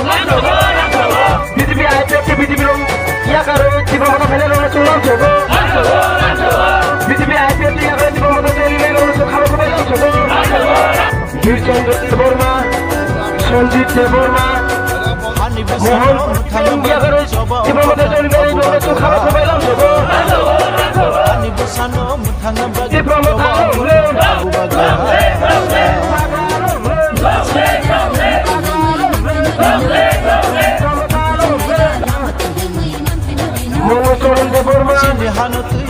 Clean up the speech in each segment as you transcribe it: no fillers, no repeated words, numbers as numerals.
BJP IPF BJP 로 이야가를 집어먹어 벨레로는 쫄랑쳐고 BJP IPF 이야가를 집어먹어 벨레로는 খাবার 벨레로는 বীরচন্দ্র দেববর্মা সঞ্জিত দেববর্মা মোহন সিং ইয়াগারে জীবনমতো 벨레로는 খাবার 벨레로는 মনোচরণ দেববর্মা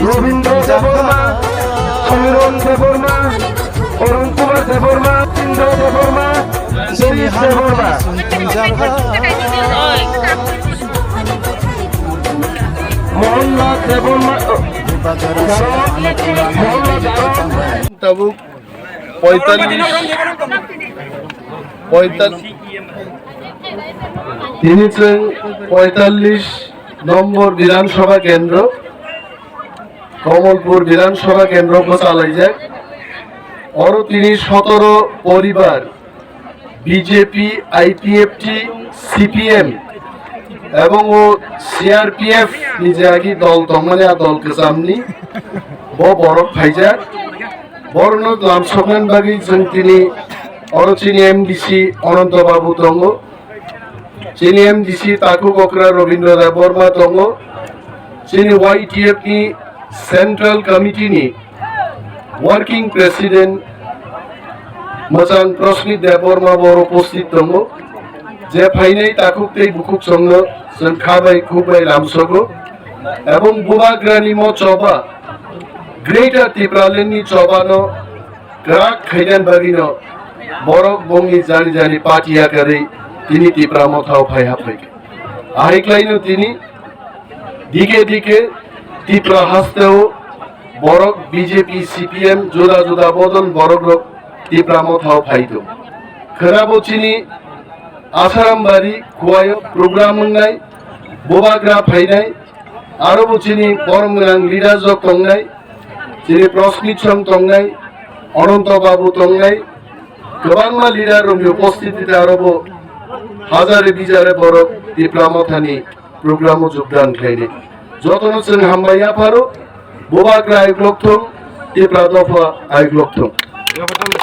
রবীন্দ্র দেববর্মা সমীরণ দেববর্মা অরুণ কুমার দেববর্মা ইন্দ্র দেববর্মা দিলীপ দেববর্মা মোহনলাল দেববর্মা তাবুক 45 নম্বর বিধানসভা কেন্দ্র কমলপুর বিধানসভা কেন্দ্র চালাই যায় আরো তিনি 17 পরিবার বিজেপি আইপিএফটি সিপিএম এবং ও সিআরপিএফ নিজে আগে দল দমনে দলকে সামনি বড় ফাইজা বর্ণ লামসমান বাগি जों তিনি আরো চিনি এমডিসি অনন্ত বাবু দঙ্গ চিনি এমডিসি তাকু বকরা রবীন্দ্র দেববর্মা দঙ্গ চিনি YTF ni central committee ni working president মোচান প্রস্মিত দেববর্মা বড় উপস্থিত দঙ্গ যে ফাইনাই তাকুকতেই বুকুক সঙ্গ जों খাবাই খুবাই লামসগো এবং বুবাগ্রানি ম চবা গ্রেটার ত্রিপুরালেন্ডনি চবানো গ্রাক খাইদান বাগিনো বরক বঙ্গি জানি জানি পাটিয়া করে তিনি ত্রিপুরা মথাও ফাই হাফাইকে আরেকলাইনো তিনি দিকে দিকে ত্রিপুরা হাসতেও বরক বিজেপি সিপিএম জোদা জোদা বদল বরক ত্রিপুরা মথাও ফাইতো খরাবো চিনি আসারামবাড়ি খুয়ায় প্রোগ্রাম নাই বোবাগ্রা ফাইনাই আরো চিনি বরমগ্রাং লিডার জক তংনাই চিনি প্রস্মিত সং তংনাই অনন্ত বাবু তংনাই গোবাংমা লিডার রমি উপস্থিতিতে আরো হাজারে বিজারে বড় ত্রিপুরা মথানি প্রোগ্রামও যোগদান খাইনি যতন जों হামবাইয়া পারো বোবাগ্রা আইগ্লক থং ত্রিপুরা দফা আইগ্লক থং